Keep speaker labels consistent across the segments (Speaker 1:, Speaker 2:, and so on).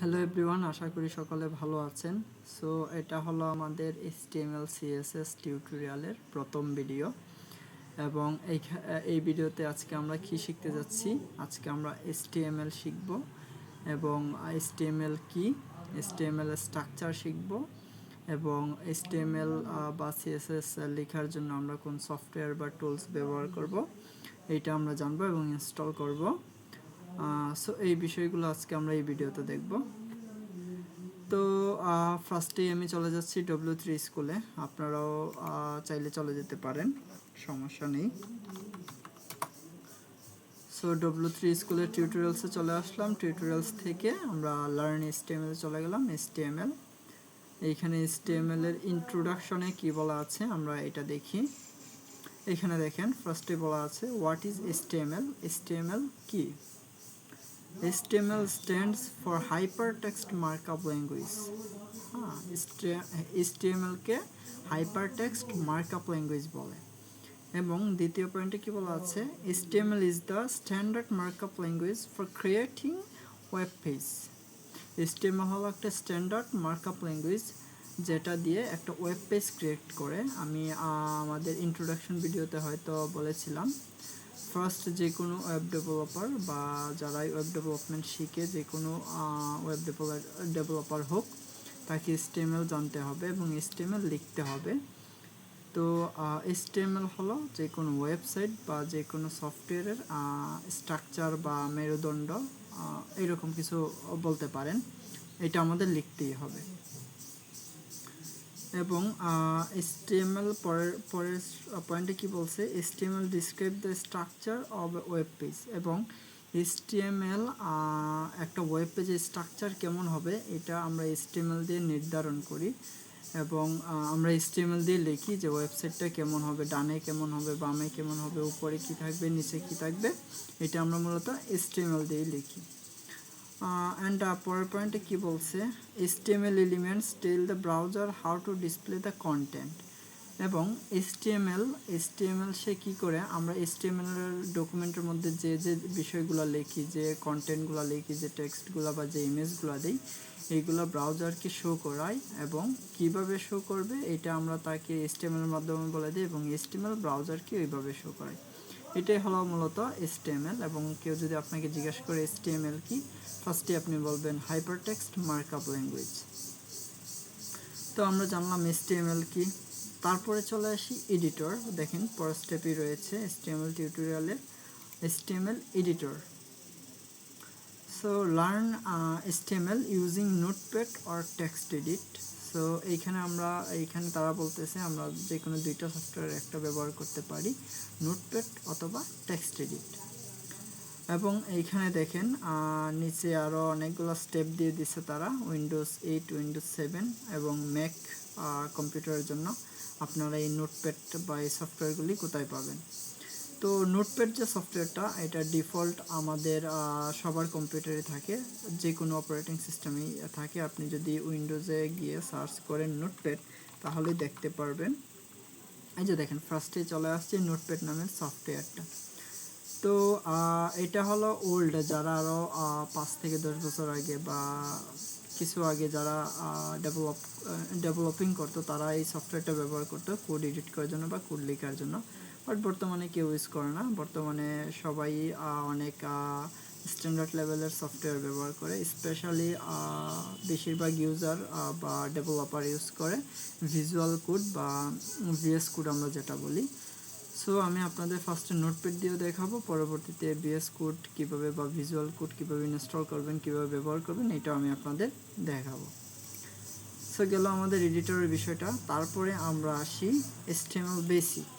Speaker 1: Hello everyone, আশা করি সকলে ভালো আছেন। সো এটা হলো আমাদের HTML CSS টিউটোরিয়ালের প্রথম ভিডিও এবং এই ভিডিওতে আজকে আমরা কি শিখতে যাচ্ছি। আজকে আমরা HTML শিখব এবং HTML কি, HTML স্ট্রাকচার শিখব এবং HTML বা CSS লেখার জন্য আমরা কোন সফটওয়্যার বা টুলস ব্যবহার করব এইটা আমরা জানবো এবং ইনস্টল করব। সো এই বিষয়গুলো আজকে আমরা এই ভিডিওতে দেখব। তো ফার্স্টেই আমি চলে যাচ্ছি W3 স্কুলে। আপনারাও চাইলে চলে যেতে পারেন, সমস্যা নেই। সো W3 স্কুলের টিউটোরিয়ালসে চলে আসলাম। টিউটোরিয়ালস থেকে আমরা লার্ন HTML চলে গেলাম। HTML, এইখানে HTML এর ইন্ট্রোডাকশনে কি বলা আছে আমরা এটা দেখি। এখানে দেখেন ফার্স্টে বলা আছে হোয়াট ইজ HTML। HTML কি? HTML stands for Hypertext Markup Language. HTML K Hypertext Markup Language বলে। এবং দ্বিতীয় পয়েন্টে কি বলা আছে, HTML is the standard markup language for creating web page. HTML হলো একটা স্ট্যান্ডার্ড মার্কআপ ল্যাঙ্গুয়েজ যেটা দিয়ে একটা ওয়েব পেজ ক্রিয়েট করে। আমি আমাদের ইন্ট্রোডাকশন ভিডিওতে হয়তো বলেছিলাম, ফার্স্ট যে কোনো ওয়েব ডেভেলপার বা যারাই ওয়েব ডেভেলপমেন্ট শিখে, যে কোনো ওয়েব ডেভেলপার হোক, তাকে HTML জানতে হবে এবং HTML লিখতে হবে। তো HTML হলো যে কোনো ওয়েবসাইট বা যে কোনো সফটওয়্যারের স্ট্রাকচার বা মেরুদণ্ড, এরকম কিছু বলতে পারেন। এটা আমাদের লিখতেই হবে। এবং HTML পরের পয়েন্টে কি বলছে, HTML describe the structure of web page. এবং HTML একটা ওয়েব পেজের স্ট্রাকচার কেমন হবে এটা আমরা HTML দিয়ে নির্ধারণ করি এবং আমরা HTML দিয়ে লিখি যে ওয়েবসাইটটা কেমন হবে, ডানে কেমন হবে, বামে কেমন হবে, উপরে কি থাকবে, নিচে কি থাকবে, এটা আমরা মূলত HTML দিয়ে লিখি। অ্যান্ড পরের পয়েন্টে কি বলছে, HTML elements tell the browser how to display the content. এবং HTML সে কী করে, আমরা HTML ডকুমেন্টের মধ্যে যে যে বিষয়গুলো লিখি, যে কন্টেন্টগুলো লিখি, যে টেক্সটগুলো বা যে ইমেজগুলো দিই, এইগুলো ব্রাউজারকে শো করায়। এবং কিভাবে শো করবে এটা আমরা তাকে HTML এর মাধ্যমে বলে দিই এবং HTML ব্রাউজারকে ওইভাবে শো করায়। এটাই হলো মূলত HTML। এবং কেউ যদি আপনাকে জিজ্ঞাসা করে HTML কি, ফার্স্টে আপনি বলবেন হাইপারটেক্সট মার্কআপ ল্যাঙ্গুয়েজ। তো আমরা জানলাম HTML কি। তারপরে চলে আসি এডিটর। দেখেন পরের স্টেপই রয়েছে HTML টিউটোরিয়ালের HTML editor. So learn HTML using notepad or text edit. So এইখানে তারা বলতেছে আমরা যে কোনো দুইটা সফটওয়্যার একটা ব্যবহার করতে পারি, নোটপ্যাড অথবা টেক্সট এডিট। এবং এইখানে দেখেন নিচে আরও অনেকগুলো স্টেপ দিয়ে দিচ্ছে তারা, উইন্ডোজ 8, উইন্ডোজ 7 এবং ম্যাক কম্পিউটারের জন্য আপনারা এই নোটপ্যাড বা এই সফটওয়্যারগুলি কোথায় পাবেন। তো নোটপ্যাড যে সফটওয়্যারটা, এটা ডিফল্ট আমাদের সবার কম্পিউটারে থাকে, যে কোনো অপারেটিং সিস্টেমেই থাকে। আপনি যদি উইন্ডোজে গিয়ে সার্চ করেন নোটপ্যাড তাহলে দেখতে পারবেন। এই যে দেখেন ফার্স্টে চলে আসছে নোটপ্যাড নামের সফটওয়্যারটা। তো এটা হলো ওল্ড, যারা আরও 5 থেকে 10 বছর আগে বা কিছু আগে যারা ডেভেলপিং করতো তারা এই সফটওয়্যারটা ব্যবহার করতো কোড এডিট করার জন্য বা কোড লেখার জন্য। বাট বর্তমানে কেউ ইউজ করে না। বর্তমানে সবাই অনেক স্ট্যান্ডার্ড লেভেলের সফটওয়্যার ব্যবহার করে। স্পেশালি বেশিরভাগ ইউজার বা ডেভেলপার ইউজ করে ভিজুয়াল কোড বা VS কোড আমরা যেটা বলি। সো আমি আপনাদের ফার্স্টে নোটপ্যাড দিয়েও দেখাবো, পরবর্তীতে VS কোড কীভাবে বা ভিজুয়াল কোড কীভাবে ইনস্টল করবেন, কীভাবে ব্যবহার করবেন, এটাও আমি আপনাদের দেখাবো। সো গেল আমাদের এডিটরের বিষয়টা। তারপরে আমরা আসি HTML বেসিক।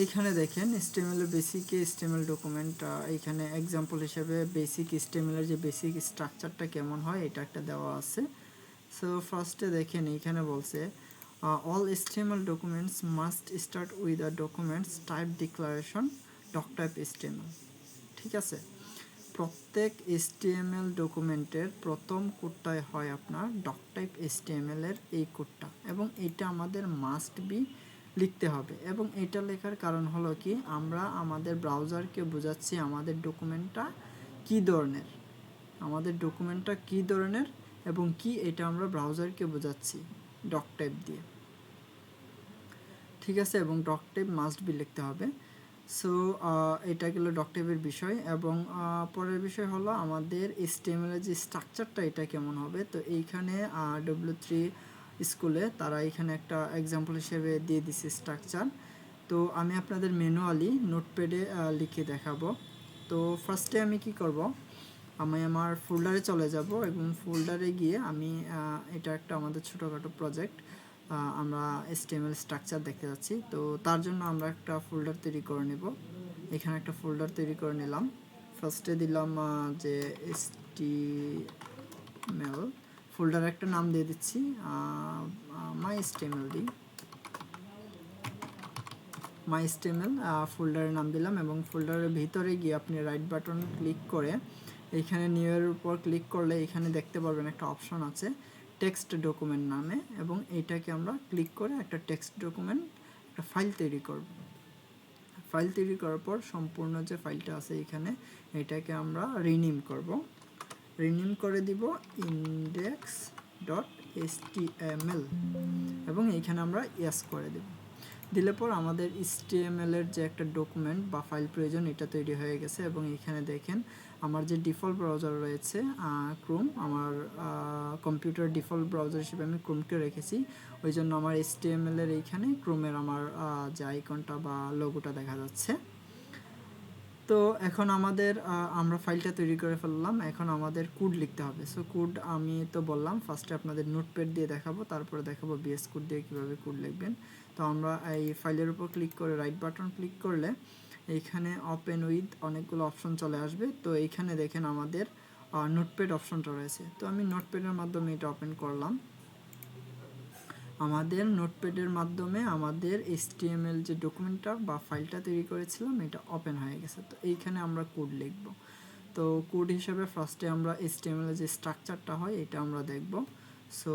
Speaker 1: এইখানে দেখেন HTML এর বেসিকে HTML ডকুমেন্ট, এইখানে এক্সাম্পল হিসেবে বেসিক HTML এর যে বেসিক স্ট্রাকচারটা কেমন হয় এটা একটা দেওয়া আছে। সো ফার্স্টে দেখেন এইখানে বলছে all HTML documents must start with a documents type declaration doctype HTML। ঠিক আছে, প্রত্যেক HTML ডকুমেন্টের প্রথম কোডটাই হয় আপনার doctype HTML এর এই কোডটা, এবং এটা আমাদের মাস্ট বি লিখতে হবে। এবং এটা লেখার কারণ হলো কি, আমরা আমাদের ব্রাউজারকে বোঝাচ্ছি আমাদের ডকুমেন্টটা কী ধরনের। আমাদের ডকুমেন্টটা কী ধরনের এবং কি এটা আমরা ব্রাউজারকে বোঝাচ্ছি ডক টাইপ দিয়ে, ঠিক আছে। এবং ডক টাইপ মাস্ট বি লিখতে হবে। সো এটা গেল ডক টাইপের বিষয়। এবং পরের বিষয় হলো আমাদের HTML এর যে স্ট্রাকচারটা এটা কেমন হবে। তো এইখানে W3 স্কুলে তারা এখানে একটা এক্সাম্পল হিসেবে দিয়ে দিছে স্ট্রাকচার। তো আমি আপনাদের ম্যানুয়ালি নোটপ্যাডে লিখে দেখাবো। তো ফার্স্টে আমি কি করব, আমি আমার ফোল্ডারে চলে যাব এবং ফোল্ডারে গিয়ে আমি এটা একটা আমাদের ছোটোখাটো প্রজেক্ট, আমরা HTML স্ট্রাকচার দেখতে যাচ্ছি। তো তার জন্য আমরা একটা ফোল্ডার তৈরি করে নেব। এখানে একটা ফোল্ডার তৈরি করে নিলাম। ফার্স্টে দিলাম যে HTML, ফোল্ডারে একটা নাম দিয়ে দিচ্ছি MyHTML দিই, MyHTML ফোল্ডারের নাম দিলাম। এবং ফোল্ডারের ভিতরে গিয়ে আপনি রাইট বাটন ক্লিক করে এইখানে নিউ এর উপর ক্লিক করলে এখানে দেখতে পারবেন একটা অপশন আছে টেক্সট ডকুমেন্ট নামে, এবং এইটাকে আমরা ক্লিক করে একটা টেক্সট ডকুমেন্ট একটা ফাইল তৈরি করব। ফাইল তৈরি করার পর সম্পূর্ণ যে ফাইলটা আছে এখানে এটাকে আমরা রিনেম করব, রিনেম করে দিব index.html এবং এইখানে আমরা ইয়েস করে দেব। দিলে পর আমাদের HTML এর যে একটা ডকুমেন্ট বা ফাইল প্রয়োজন এটা তৈরি হয়ে গেছে। এবং এখানে দেখেন আমার যে ডিফল্ট ব্রাউজার রয়েছে ক্রোম, আমার কম্পিউটার ডিফল্ট ব্রাউজার হিসেবে আমি ক্রোমকে রেখেছি, ওই জন্য আমার HTML এর এইখানে ক্রোমের আমার যে আইকনটা বা লোগোটা দেখা যাচ্ছে। তো এখন আমাদের আমরা ফাইলটা তৈরি করে ফেললাম, এখন আমাদের কোড লিখতে হবে। সো কোড আমি তো বললাম ফার্স্টে আপনাদের নোটপ্যাড দিয়ে দেখাবো, তারপরে দেখাবো VS কোড দিয়ে কীভাবে কোড লিখবেন। তো আমরা এই ফাইলের উপর ক্লিক করে রাইট বাটন ক্লিক করলে এইখানে ওপেন উইথ অনেকগুলো অপশন চলে আসবে। তো এইখানে দেখেন আমাদের নোটপ্যাড অপশনটা রয়েছে। তো আমি নোটপ্যাডের মাধ্যমে এটা ওপেন করলাম। আমাদের নোটপ্যাডের মাধ্যমে আমাদের HTML যে ডকুমেন্টটা বা ফাইলটা তৈরি করেছিলাম এটা ওপেন হয়ে গেছে। তো এইখানে আমরা কোড লিখব। তো কোড হিসেবে ফার্স্টে আমরা HTML এর যে স্ট্রাকচারটা হয় এটা আমরা দেখব। সো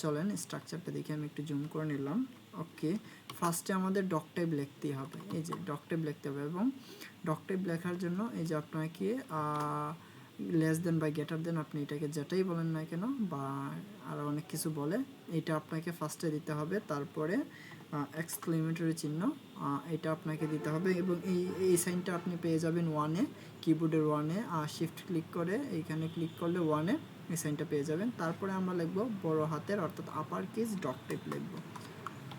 Speaker 1: চলেন স্ট্রাকচারটা দেখে আমি একটু জুম করে নিলাম। ওকে, ফার্স্টে আমাদের ডক টাইপ লিখতেই হবে, এই যে ডক টাইপ লিখতে হবে। এবং ডক টাইপ লেখার জন্য এই যে আপনাকে লেস দেন বা গ্রেটার দেন, আপনি এটাকে যেটাই বলেন না কেন বা আরও অনেক কিছু বলে, এটা আপনাকে ফার্স্টে দিতে হবে। তারপরে এক্সক্লেমেটরি চিহ্ন এটা আপনাকে দিতে হবে। এবং এই সাইনটা আপনি পেয়ে যাবেন ওয়ানে, কিবোর্ডের ওয়ানে, শিফট ক্লিক করে এইখানে ক্লিক করলে ওয়ানে এই সাইনটা পেয়ে যাবেন। তারপরে আমরা লিখব বড় হাতের অর্থাৎ আপার কেস ডক টাইপ লিখব,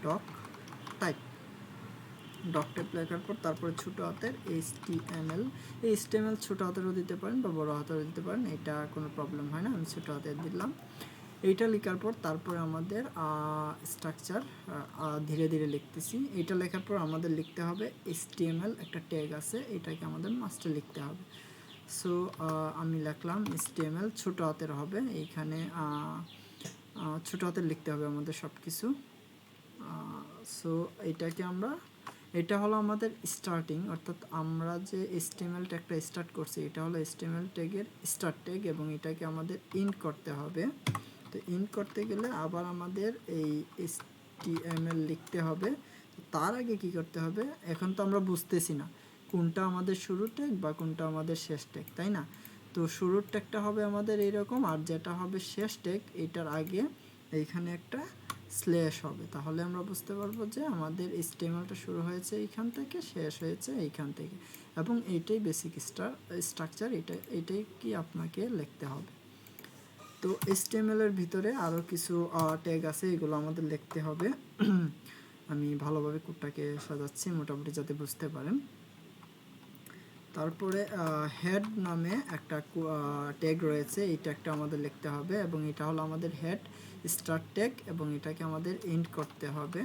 Speaker 1: ডক টাইপ। ডক টাইপ লেখার পর তারপরে ছোটো হাতের HTML, এই HTML ছোটো হাতেরও দিতে পারেন বা বড় হাতেরও দিতে পারেন, এটা কোনো প্রবলেম হয় না, আমি ছোটো হাতের দিলাম। এইটা লেখার পর তারপরে আমাদের স্ট্রাকচার ধীরে ধীরে লিখতেছি। এইটা লেখার পর আমাদের লিখতে হবে HTML একটা ট্যাগ আছে, এটাকে আমাদের মাস্টে লিখতে হবে। সো আমি লিখলাম HTML ছোটো হাতের হবে, এইখানে ছোটো হাতের লিখতে হবে আমাদের সব কিছু। সো এইটাকে আমরা, এটা হলো আমাদের স্টার্টিং, অর্থাৎ আমরা যে HTML ট্যাগটা স্টার্ট করছি এটা হলো HTML ট্যাগের স্টার্ট ট্যাগ, এবং এটাকে আমাদের ইন্ড করতে হবে। তো ইন্ড করতে গেলে আবার আমাদের এই HTML লিখতে হবে। তার আগে কি করতে হবে, এখন তো আমরা বুঝতেছি না কোনটা আমাদের শুরুর ট্যাগ বা কোনটা আমাদের শেষ ট্যাগ, তাই না? তো শুরুর ট্যাগটা হবে আমাদের এইরকম, আর যেটা হবে শেষ ট্যাগ এটার আগে এইখানে একটা স্ল্যাশ হবে, তাহলে আমরা বুঝতে পারবো যে আমাদের HTMLটা শুরু হয়েছে এইখান থেকে, শেষ হয়েছে এইখান থেকে। এবং এইটাই বেসিক স্ট্রাকচার, এটাই কি আপনাকে লিখতে হবে। তো HTML এর ভিতরে আরও কিছু ট্যাগ আছে, এগুলো আমাদের লিখতে হবে। আমি ভালোভাবে কোডটাকে সাজাচ্ছি মোটামুটি যাতে বুঝতে পারেন। তারপরে হেড নামে একটা ট্যাগ রয়েছে, এই ট্যাগটা আমাদের লিখতে হবে, এবং এটা হলো আমাদের হেড স্টার্ট ট্যাগ, এবং এটাকে আমাদের ইন্ড করতে হবে।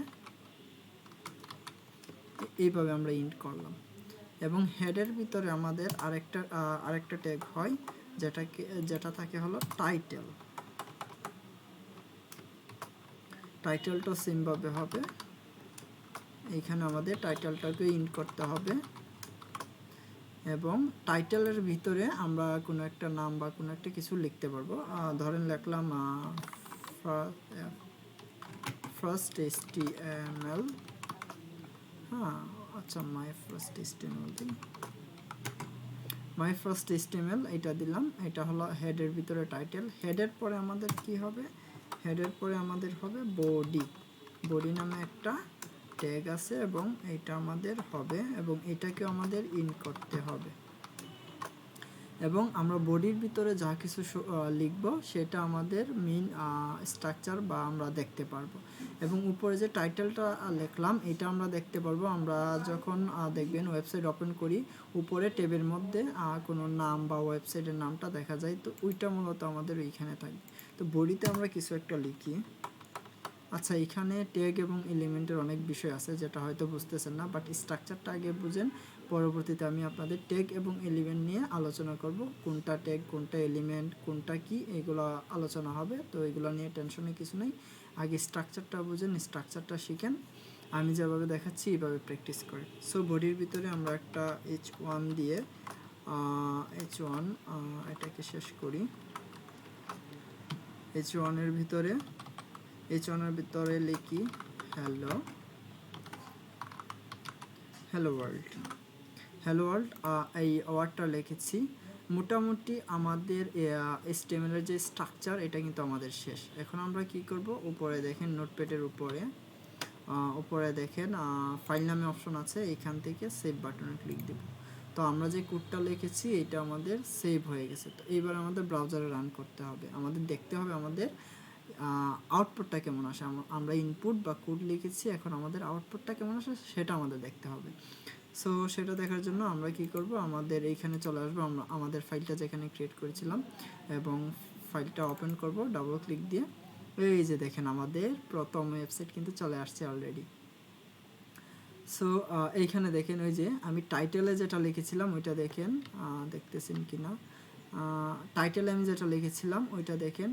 Speaker 1: এইভাবে আমরা ইন্ড করলাম। এবং হেডের ভিতরে আমাদের আরেকটা ট্যাগ হয় যেটা থাকে হলো টাইটেল। টাইটেলটা সেমভাবে হবে, এইখানে আমাদের টাইটেলটাকে ইন্ড করতে হবে। এবং টাইটেলের ভিতরে আমরা কোনো একটা নাম বা কোনো একটা কিছু লিখতে পারবো। ধরেন লিখলাম ফার্স্ট HTML, আচ্ছা মাই ফার্স্ট HTML দিই। মাই ফার্স্ট HTML এটা দিলাম, এটা হলো হেডের ভিতরে টাইটেল। হেডের পরে আমাদের কি হবে, হেডের পরে আমাদের হবে বডি। বডি নামে একটা ট্যাগ আছে এবং এটা আমাদের হবে এবং এটাকে আমাদের ইন করতে হবে এবং আমরা বডির ভিতরে যা কিছু লিখব সেটা আমাদের মেইন স্ট্রাকচার বা আমরা দেখতে পারবো। এবং উপরে যে টাইটেলটা লিখলাম এটা আমরা দেখতে পারবো আমরা যখন দেখবেন ওয়েবসাইট ওপেন করি, উপরে ট্যাবের মধ্যে কোনো নাম বা ওয়েবসাইটের নামটা দেখা যায়, তো ওইটা মূলত আমাদের ওইখানে থাকবে। তো বডিতে আমরা কিছু একটা লিখি। আচ্ছা, এখানে ট্যাগ এবং এলিমেন্টের অনেক বিষয় আছে যেটা হয়তো বুঝতেছেন না, বাট স্ট্রাকচারটা আগে বুঝেন, পরবর্তীতে আমি আপনাদের ট্যাগ এবং এলিমেন্ট নিয়ে আলোচনা করব। কোনটা ট্যাগ, কোনটা এলিমেন্ট, কোনটা কি, এগুলো আলোচনা হবে। তো এগুলো নিয়ে টেনশনে কিছু নেই, আগে স্ট্রাকচারটা বুঝেন, স্ট্রাকচারটা শিখেন। আমি যেভাবে দেখাচ্ছি এইভাবে প্র্যাকটিস করি। সো বডির ভিতরে আমরা একটা H1 দিয়ে H1 এটাকে শেষ করি। H1 এর ভিতরে লিখি হ্যালো ওয়ার্ল্ড। হ্যালো ওয়ার্ল্ড এই ওয়ার্ডটা লিখেছি। মোটামুটি আমাদের HTML এর যে স্ট্রাকচার এটা কিন্তু আমাদের শেষ। এখন আমরা কি করব, উপরে দেখেন নোটপ্যাডের উপরে দেখেন ফাইল নামে অপশন আছে, এখান থেকে সেভ বাটনে ক্লিক দেব। তো আমরা যে কোডটা লিখেছি এটা আমাদের সেভ হয়ে গেছে। তো এইবার আমাদের ব্রাউজারে রান করতে হবে, আমাদের দেখতে হবে আমাদের আউটপুটটা কেমন আসে। আমরা ইনপুট বা কোড লিখেছি, এখন আমাদের আউটপুটটা কেমন আসে সেটা আমাদের দেখতে হবে। সো সেটা দেখার জন্য আমরা কি করব, আমাদের এইখানে চলে আসবো, আমরা আমাদের ফাইলটা যেখানে ক্রিয়েট করেছিলাম এবং ফাইলটা ওপেন করব ডাবল ক্লিক দিয়ে। এই যে দেখেন আমাদের প্রথম ওয়েবসাইট কিন্তু চলে আসছে অলরেডি। সো এইখানে দেখেন ওই যে আমি টাইটেলে যেটা লিখেছিলাম ওইটা দেখেন, দেখতেছেন কি না, টাইটেলে আমি যেটা লিখেছিলাম ওইটা দেখেন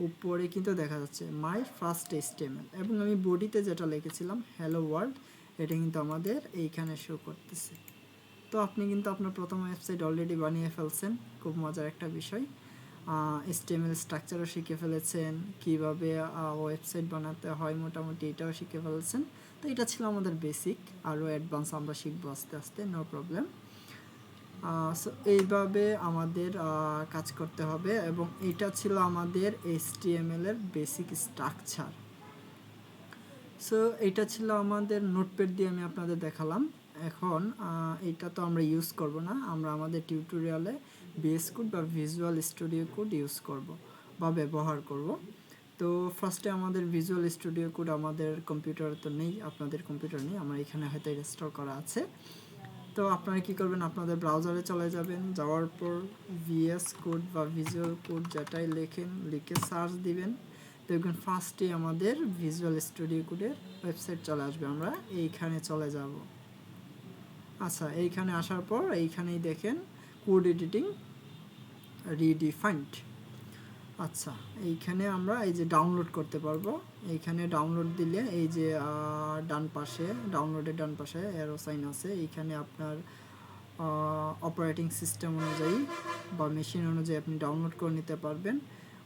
Speaker 1: উপরে কিন্তু দেখা যাচ্ছে মাই ফার্স্ট HTML, এবং আমি বডিতে যেটা লিখেছিলাম হ্যালো ওয়ার্ল্ড এটা কিন্তু আমাদের এইখানে শো করতেছে। তো আপনি কিন্তু আপনার প্রথম ওয়েবসাইট অলরেডি বানিয়ে ফেলছেন, খুব মজার একটা বিষয়। HTML স্ট্রাকচারও শিখে ফেলেছেন, কীভাবে ওয়েবসাইট বানাতে হয় মোটামুটি এটাও শিখে ফেলেছেন। তো এটা ছিল আমাদের বেসিক, আরও অ্যাডভান্স আমরা শিখবো আস্তে আস্তে, নো প্রবলেম। সো এইভাবে আমাদের কাজ করতে হবে এবং এটা ছিল আমাদের HTML এর বেসিক স্ট্রাকচার। সো এটা ছিল আমাদের নোটপ্যাড দিয়ে আমি আপনাদের দেখালাম। এখন এটা তো আমরা ইউজ করব না, আমরা আমাদের টিউটোরিয়ালে VS কোড বা ভিজুয়াল স্টুডিও কোড ইউজ করব বা ব্যবহার করব। তো ফার্স্টে আমাদের ভিজুয়াল স্টুডিও কোড আমাদের কম্পিউটারে তো নেই, আপনাদের কম্পিউটার নেই, আমার এখানে হয়তো ইনস্টল করা আছে। তো আপনারা কী করবেন, আপনাদের ব্রাউজারে চলে যাবেন, যাওয়ার পর VS কোড বা ভিজুয়াল কোড যেটাই লেখেন লিখে সার্চ দিবেন, দেখবেন ফার্স্টে আমাদের ভিজুয়াল স্টুডিও কোডের ওয়েবসাইট চলে আসবে। আমরা এইখানে চলে যাব। আচ্ছা, এইখানে আসার পর এইখানেই দেখেন কোড এডিটিং রিডিফাইন্ড। আচ্ছা, এইখানে আমরা এই যে ডাউনলোড করতে পারবো, এইখানে ডাউনলোড দিলে এই যে ডান পাশে ডাউনলোডের ডান পাশে অ্যারো সাইন আছে, এইখানে আপনার অপারেটিং সিস্টেম অনুযায়ী বা মেশিন অনুযায়ী আপনি ডাউনলোড করে নিতে পারবেন।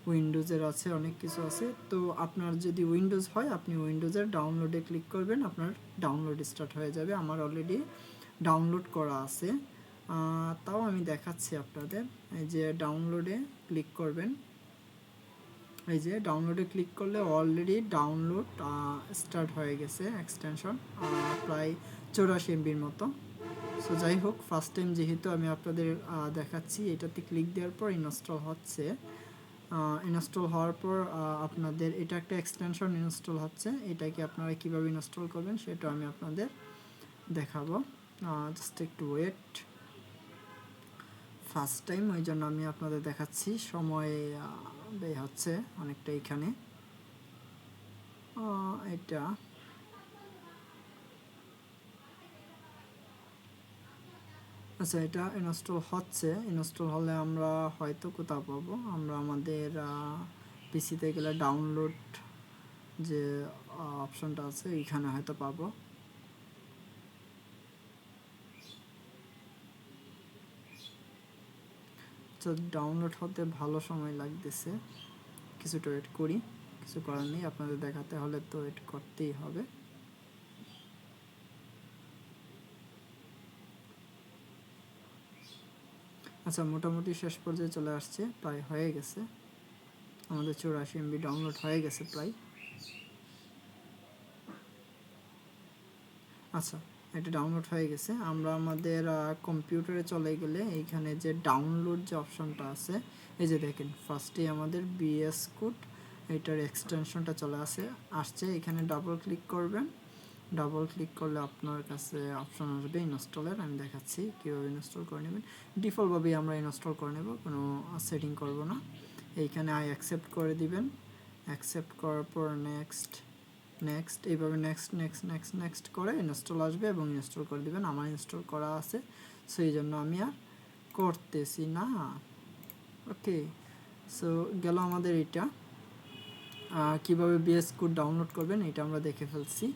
Speaker 1: উইন্ডোজের আছে, অনেক কিছু আছে। তো আপনার যদি উইন্ডোজ হয় আপনি উইন্ডোজের ডাউনলোডে ক্লিক করবেন, আপনার ডাউনলোড স্টার্ট হয়ে যাবে। আমার অলরেডি ডাউনলোড করা আছে, তাও আমি দেখাচ্ছি আপনাদের। এই যে ডাউনলোডে ক্লিক করবেন, এই যে ডাউনলোডে ক্লিক করলে অলরেডি ডাউনলোড স্টার্ট হয়ে গেছে এক্সটেনশন, প্রায় 84 MBর মতো। সো যাই হোক, ফার্স্ট টাইম যেহেতু আমি আপনাদের দেখাচ্ছি, এটাতে ক্লিক দেওয়ার পর ইনস্টল হচ্ছে। ইনস্টল হওয়ার পর আপনাদের এটা একটা এক্সটেনশন ইনস্টল হচ্ছে, এটাকে আপনারা কীভাবে ইনস্টল করবেন সেটা আমি আপনাদের দেখাবো। জাস্ট একটু ওয়েট, ফার্স্ট টাইম ওই জন্য আমি আপনাদের দেখাচ্ছি, সময় ব্যয় হচ্ছে অনেকটা। এখানে এটা আচ্ছা, এটা ইনস্টল হচ্ছে। ইনস্টল হলে আমরা হয়তো কোথাও পাবো, আমরা আমাদের পিসিতে গেলে ডাউনলোড যে অপশনটা আছে এইখানে হয়তো পাবো। তো ডাউনলোড হতে ভালো সময় লাগতেছে, কিছুটা ওয়েট করি, কিছু করার নেই, আপনাদের দেখাতে হলে তো ওয়েট করতেই হবে। আচ্ছা, মোটামুটি শেষ পর্যায়ে চলে আসছে, প্রায় হয়ে গেছে আমাদের 84 MB ডাউনলোড হয়ে গেছে প্রায়। আচ্ছা, এটা ডাউনলোড হয়ে গেছে। আমরা আমাদের কম্পিউটারে চলে গেলে এইখানে যে ডাউনলোড যে অপশনটা আছে, এই যে দেখেন ফার্স্টে আমাদের বিএস কোড এটার এক্সটেনশনটা চলে আসছে। এখানে ডাবল ক্লিক করবেন। ডাবল ক্লিক করলে আপনার কাছে অপশন আসবে ইনস্টলের। আমি দেখাচ্ছি কীভাবে ইনস্টল করে নেবেন। ডিফল্টভাবেই আমরা ইনস্টল করে নেব, কোনো সেটিং করব না। এইখানে আই অ্যাকসেপ্ট করে দিবেন। অ্যাকসেপ্ট করার পর নেক্সট এইভাবে নেক্সট করে ইনস্টল আসবে এবং ইনস্টল করে দিবেন। আমার ইনস্টল করা আছে, সো এই জন্য আমি আর করতেছি না। ওকে, সো গেল আমাদের এটা। কীভাবে বিএস কোড ডাউনলোড করবেন এটা আমরা দেখে ফেলছি।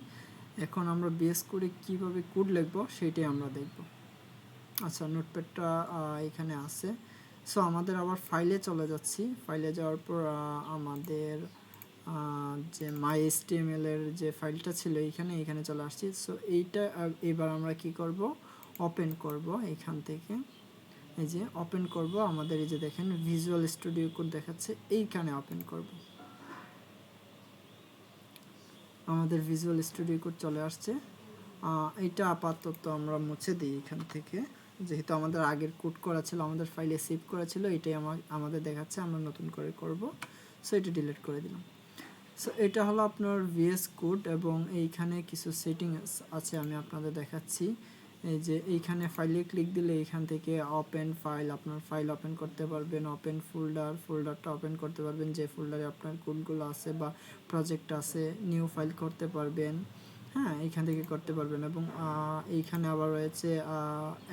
Speaker 1: এখন আমরা বিএস কোডে কীভাবে কোড লিখব সেইটাই আমরা দেখব। আচ্ছা, নোটপ্যাডটা এখানে আছে। সো আমাদের আবার ফাইলে চলে যাচ্ছি। ফাইলে যাওয়ার পর আমাদের যে MyHTML এর যে ফাইলটা ছিল এখানে চলে আসছি। সো এইটা এবার আমরা কি করব, ওপেন করব এখান থেকে। এই যে ওপেন করব, আমাদের এই যে দেখেন ভিজুয়াল স্টুডিও কোড দেখাচ্ছে, এইখানে ওপেন করব। আমাদের ভিজুয়াল স্টুডিও কোড চলে আসছে। এইটা আপাতত আমরা মুছে দিই এখান থেকে, যেহেতু আমাদের আগের কোড করা ছিল, আমাদের ফাইলে সেভ করা ছিল, এটাই আমাদের দেখাচ্ছে, আমরা নতুন করে করব। সো এটা ডিলিট করে দিলাম। সো এটা হলো আপনার ভিএস কোড এবং এইখানে কিছু সেটিংস আছে, আমি আপনাদের দেখাচ্ছি। এই যে এইখানে ফাইলে ক্লিক দিলে এইখান থেকে ওপেন ফাইল, আপনার ফাইল ওপেন করতে পারবেন। ওপেন ফোল্ডারটা ওপেন করতে পারবেন, যে ফোল্ডারে আপনার কোডগুলো আছে বা প্রজেক্ট আছে। নিউ ফাইল করতে পারবেন, হ্যাঁ এইখান থেকে করতে পারবেন। এবং এইখানে আবার রয়েছে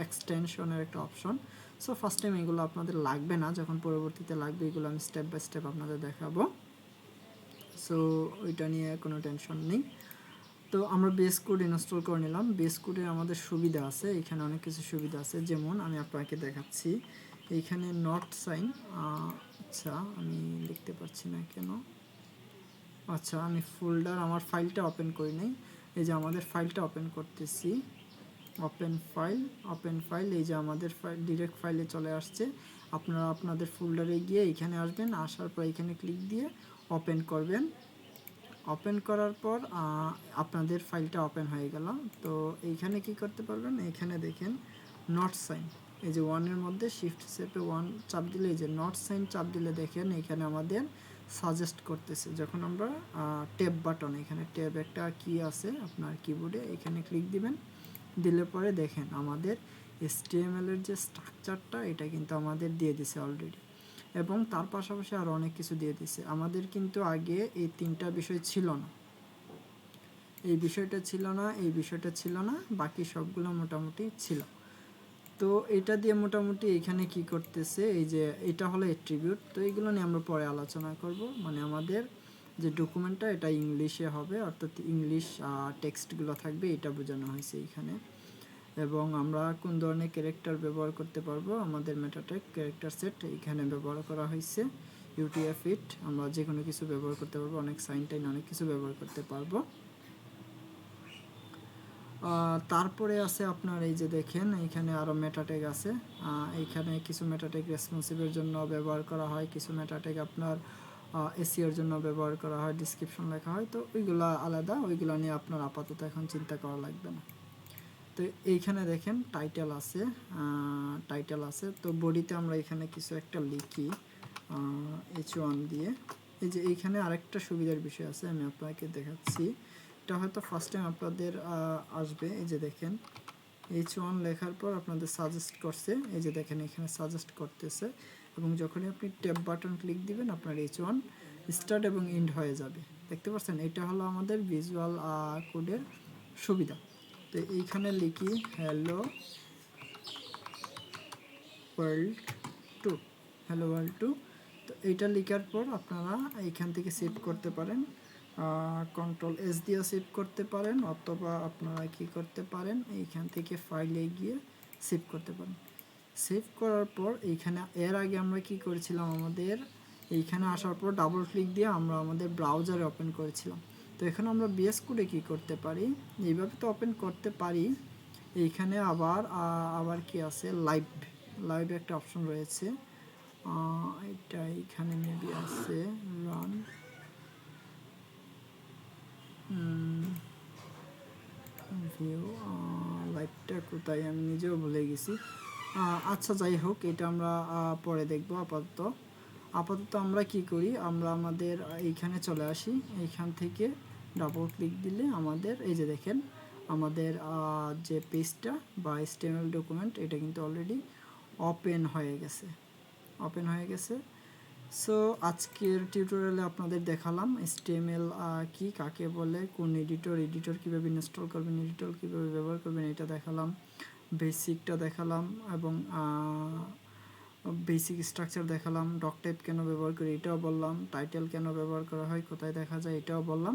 Speaker 1: এক্সটেনশনের একটা অপশন। সো ফার্স্ট টাইম এগুলো আপনাদের লাগবে না, যখন পরবর্তীতে লাগবে এগুলো আমি স্টেপ বাই স্টেপ আপনাদের দেখাবো। সো ওইটা নিয়ে কোনো টেনশন নেই। তো আমরা বেস কোড ইনস্টল করে নিলাম। বেস কোডে আমাদের সুবিধা আছে, এখানে অনেক কিছু সুবিধা আছে, যেমন আমি আপনাকে দেখাচ্ছি। এইখানে নট সাইন, আচ্ছা আমি লিখতে পারছি না কেন। আচ্ছা, আমি আমার ফাইলটা ওপেন করি নাই। এই যে আমাদের ফাইলটা ওপেন করতেছি, ওপেন ফাইল। এই যে আমাদের ফাইল ডিরেক্ট ফাইলে চলে আসছে। আপনারা আপনাদের ফোল্ডারে গিয়ে এইখানে আসবেন, আসার পর এখানে ক্লিক দিয়ে ওপেন করবেন। ওপেন করার পর আপনাদের ফাইলটা ওপেন হয়ে গেল। তো এইখানে কি করতে পারবেন, এইখানে দেখেন নট সাইন, এই যে ওয়ানের মধ্যে শিফট চেপে ওয়ান চাপ দিলে, এই যে নট সাইন চাপ দিলে দেখেন এখানে আমাদের সাজেস্ট করতেছে। যখন আমরা ট্যাব বাটন, এখানে ট্যাব একটা কি আছে আপনার কিবোর্ডে, এখানে ক্লিক দিবেন। দিলে পরে দেখেন আমাদের HTML এর যে স্ট্রাকচারটা এটা কিন্তু আমাদের দিয়ে দিছে অলরেডি, এবং তার পাশাপাশি আরও অনেক কিছু দিয়ে দিছে। আমাদের কিন্তু আগে এই তিনটা বিষয় ছিল না, এই বিষয়টা ছিল না, বাকি সবগুলো মোটামুটি ছিল। তো এটা দিয়ে মোটামুটি এখানে কি করতেছে, এই যে এটা হলো অ্যাট্রিবিউট। তো এইগুলো নিয়ে আমরা পরে আলোচনা করব। মানে আমাদের যে ডকুমেন্টটা এটা ইংলিশে হবে, অর্থাৎ ইংলিশ টেক্সটগুলো থাকবে, এটা বোঝানো হয়েছে এইখানে। এবং আমরা কোন ধরনের ক্যারেক্টার ব্যবহার করতে পারবো, আমাদের মেটাটেক ক্যারেক্টার সেট এখানে ব্যবহার করা হয়েছে। UTF-8 আমরা যে কোনো কিছু ব্যবহার করতে পারবো, অনেক সাইন টাইন অনেক কিছু ব্যবহার করতে পারবো। তারপরে আছে আপনার এই যে দেখেন এইখানে আরও মেটাটেক আছে। এইখানে কিছু মেটাটেক রেসপন্সিভের জন্য ব্যবহার করা হয়, কিছু মেটাটেক আপনার SEOর জন্য ব্যবহার করা হয়, ডিসক্রিপশন লেখা হয়। তো ওইগুলো আলাদা, ওইগুলো নিয়ে আপনার আপাতত এখন চিন্তা করা লাগবে না। তো এইখানে দেখেন টাইটেল আছে। তো বডিতে আমরা এখানে কিছু একটা লিখি H1 দিয়ে। এই যে এইখানে আরেকটা সুবিধার বিষয় আছে, আমি আপনাকে দেখাচ্ছি। এটা হয়তো ফার্স্ট টাইম আপনাদের আসবে। এই যে দেখেন H1 লেখার পর আপনাদের সাজেস্ট করছে, এই যে দেখেন এখানে সাজেস্ট করতেছে, এবং যখনই আপনি ট্যাব বাটন ক্লিক দিবেন আপনার H1 স্টার্ট এবং এন্ড হয়ে যাবে। দেখতে পাচ্ছেন, এটা হলো আমাদের ভিজুয়াল কোডের সুবিধা। তো এইখানে লিখি হ্যালো ওয়ার্ল্ড 2। তো এইটা লেখার পর আপনারা এইখান থেকে সেভ করতে পারেন, Ctrl+S দিয়েও সেভ করতে পারেন, অথবা আপনারা কি করতে পারেন এইখান থেকে ফাইলে গিয়ে সেভ করতে পারেন। সেভ করার পর এইখানে এর আগে আমরা কি করেছিলাম, আমাদের এইখানে আসার পর ডাবল ক্লিক দিয়ে আমরা আমাদের ব্রাউজারে ওপেন করেছিলাম। তো এখানে আমরা বিএস কোডে কী করতে পারি, এইভাবে তো ওপেন করতে পারি। এইখানে আবার কি আছে, লাইভে একটা অপশন রয়েছে, এটা এখানে মেবি আছে রান, ভিউ লাইভটা কোথায় আমি নিজেও ভুলে গেছি। আচ্ছা যাই হোক, এটা আমরা পরে দেখব। আপাতত আমরা কি করি, আমরা আমাদের এইখানে চলে আসি, এইখান থেকে ডাবল ক্লিক দিলে আমাদের এই যে দেখেন আমাদের যে পেজটা বা HTML ডকুমেন্ট এটা কিন্তু অলরেডি ওপেন হয়ে গেছে। সো আজকের টিউটোরিয়ালে আপনাদের দেখালাম HTML কি, কাকে বলে, কোন এডিটর কীভাবে ইনস্টল করবেন, এডিটর কীভাবে ব্যবহার করবেন এটা দেখালাম, বেসিকটা দেখালাম এবং বেসিক স্ট্রাকচার দেখালাম, ডক টাইপ কেন ব্যবহার করি এটাও বললাম, টাইটেল কেন ব্যবহার করা হয়, কোথায় দেখা যায় এটাও বললাম।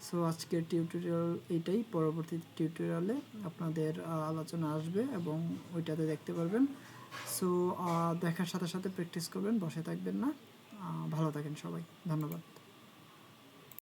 Speaker 1: সো আজকের টিউটোরিয়াল এইটাই, পরবর্তী টিউটোরিয়ালে আপনাদের আলোচনা আসবে এবং ওইটাতে দেখতে পারবেন। সো দেখার সাথে সাথে প্র্যাকটিস করবেন, বসে থাকবেন না। ভালো থাকেন সবাই, ধন্যবাদ।